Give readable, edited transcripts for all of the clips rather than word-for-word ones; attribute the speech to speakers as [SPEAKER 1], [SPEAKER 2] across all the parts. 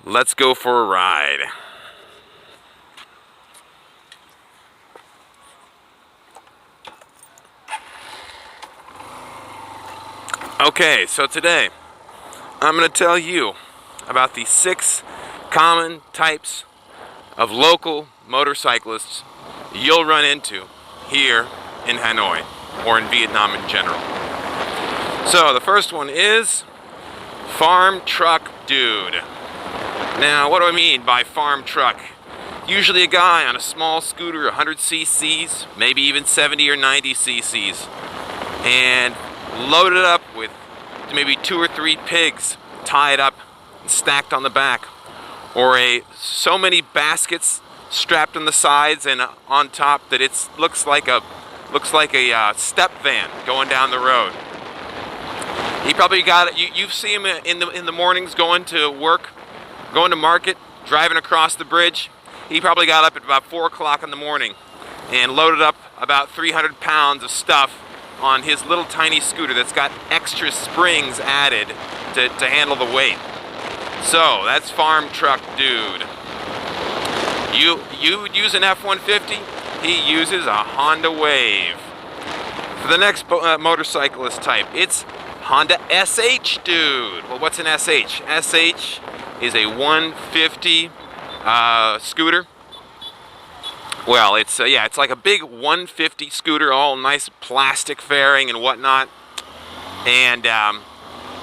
[SPEAKER 1] Let's go for a ride. Okay, so today I'm going to tell you about the 6 common types of local motorcyclists you'll run into here in Hanoi or in Vietnam in general. So the first one is farm truck dude. Now, what do I mean by farm truck? Usually a guy on a small scooter, 100 cc's, maybe even 70 or 90 cc's, and loaded up with maybe 2 or 3 pigs tied up and stacked on the back, or so many baskets strapped on the sides and on top that it looks like a step van going down the road. He probably got it. You see him in the mornings going to work, going to market, driving across the bridge. He probably got up at about 4 o'clock in the morning and loaded up about 300 pounds of stuff on his little tiny scooter that's got extra springs added to handle the weight. So that's farm truck dude. You use an F-150, he uses a Honda Wave. For the next motorcyclist type, it's Honda SH dude. Well, what's an SH? SH is a 150 scooter. Well, it's like a big 150 scooter, all nice plastic fairing and whatnot. And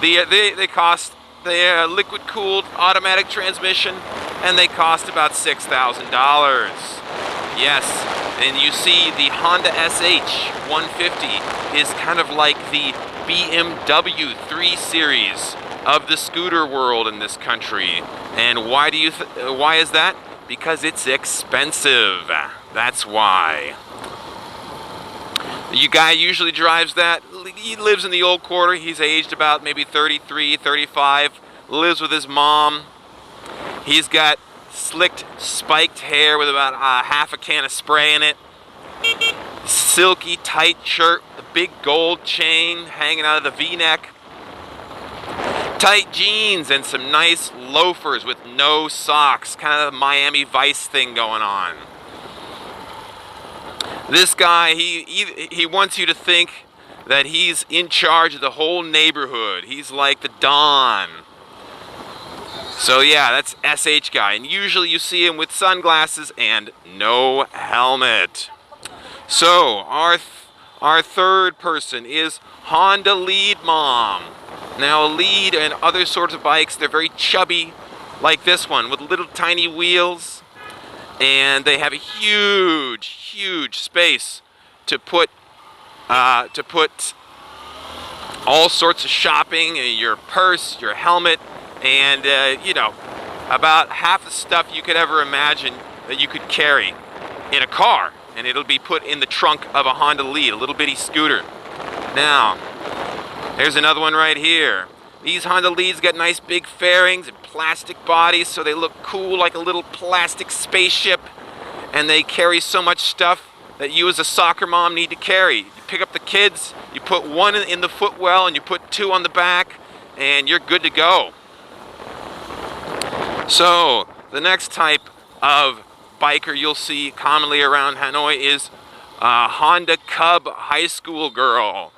[SPEAKER 1] they cost the liquid-cooled automatic transmission, and they cost about $6,000. Yes, and you see the Honda SH 150 is kind of like the BMW 3 Series of the scooter world in this country. And why is that? Because it's expensive. That's why. The guy usually drives that. He lives in the old quarter. He's aged about maybe 33, 35. Lives with his mom. He's got slicked, spiked hair with about half a can of spray in it. Silky, tight shirt, the big gold chain hanging out of the V-neck. Tight jeans and some nice loafers with no socks. Kind of a Miami Vice thing going on. This guy, he wants you to think that he's in charge of the whole neighborhood. He's like the Don. So yeah, that's SH guy. And usually you see him with sunglasses and no helmet. So our third person is Honda Lead Mom. Now a Lead and other sorts of bikes, they're very chubby, like this one, with little tiny wheels. And they have a huge space to put all sorts of shopping, your purse, your helmet, and about half the stuff you could ever imagine that you could carry in a car, and it'll be put in the trunk of a Honda Lead, a little bitty scooter. Now, there's another one right here. These Honda Leads got nice big fairings and plastic bodies, so they look cool like a little plastic spaceship, and they carry so much stuff that you as a soccer mom need to carry. You pick up the kids, you put one in the footwell, and you put 2 on the back, and you're good to go. So, the next type of biker you'll see commonly around Hanoi is Honda Cub high school girl.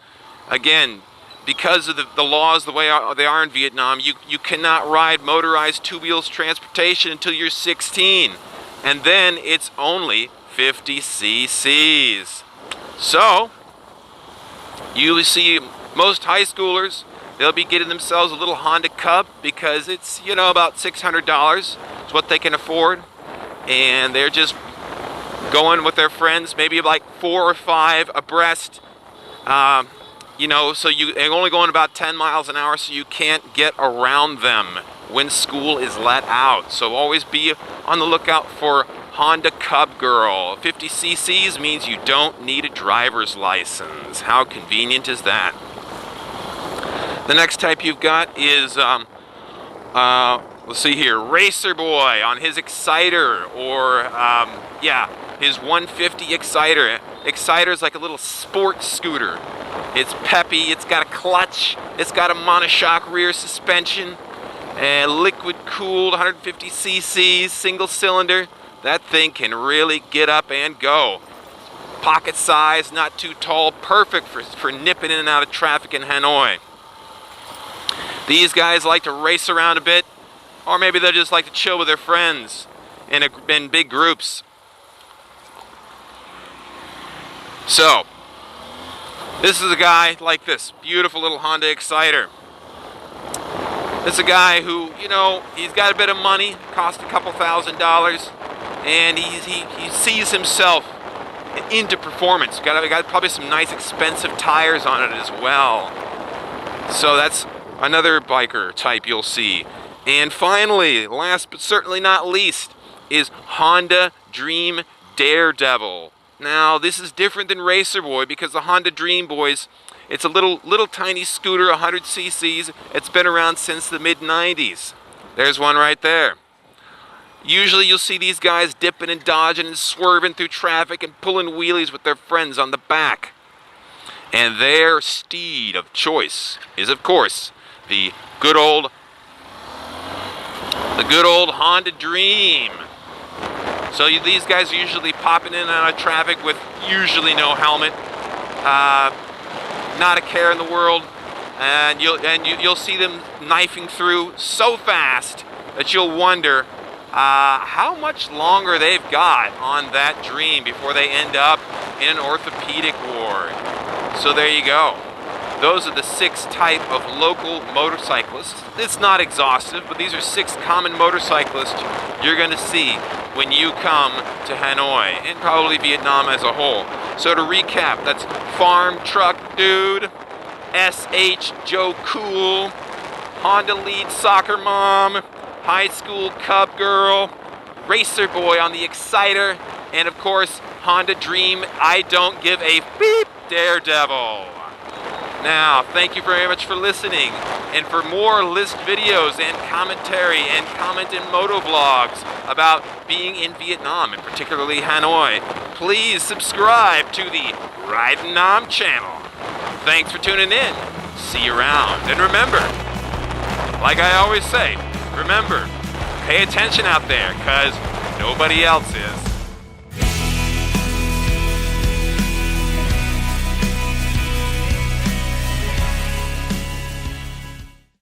[SPEAKER 1] Again, because of the laws the way they are in Vietnam, you cannot ride motorized 2-wheels transportation until you're 16. And then it's only 50 cc's. So, you see most high schoolers, they'll be getting themselves a little Honda Cub because it's, about $600. It's what they can afford. And they're just going with their friends, maybe like 4 or 5 abreast. So they're only going about 10 miles an hour, so you can't get around them when school is let out. So always be on the lookout for Honda Cub Girl. 50 cc's means you don't need a driver's license. How convenient is that? The next type you've got is, let's see here, Racer Boy on his Exciter, or, his 150 Exciter. Exciter is like a little sports scooter. It's peppy, it's got a clutch, it's got a monoshock rear suspension, And liquid cooled, 150 cc's, single cylinder. That thing can really get up and go. Pocket size, not too tall, perfect for nipping in and out of traffic in Hanoi. These guys like to race around a bit, or maybe they just like to chill with their friends in big groups. So, this is a guy like this beautiful little Honda Exciter. This is a guy who, you know, he's got a bit of money, cost a couple $1,000s, and he sees himself into performance. Got probably some nice expensive tires on it as well. So that's another biker type you'll see. And finally, last but certainly not least, is Honda Dream Daredevil. Now, this is different than Racer Boy because the Honda Dream Boys, it's a little tiny scooter, 100 cc's. It's been around since the mid-90s. There's one right there. Usually you'll see these guys dipping and dodging and swerving through traffic and pulling wheelies with their friends on the back. And their steed of choice is, of course, the good old Honda Dream. So these guys are usually popping in and out of traffic with usually no helmet, not a care in the world, and you'll see them knifing through so fast that you'll wonder how much longer they've got on that Dream before they end up in an orthopedic ward. So there you go. Those are the 6 type of local motorcyclists. It's not exhaustive, but these are 6 common motorcyclists you're going to see when you come to Hanoi and probably Vietnam as a whole. So to recap, that's Farm Truck Dude, SH Joe Cool, Honda Lead Soccer Mom, High School Cub Girl, Racer Boy on the Exciter, and of course, Honda Dream I Don't Give a Beep Daredevil. Now, thank you very much for listening, and for more list videos and commentary and comment and moto vlogs about being in Vietnam, and particularly Hanoi, please subscribe to the Ridin' Nam channel. Thanks for tuning in. See you around. And remember, like I always say, remember, pay attention out there, because nobody else is.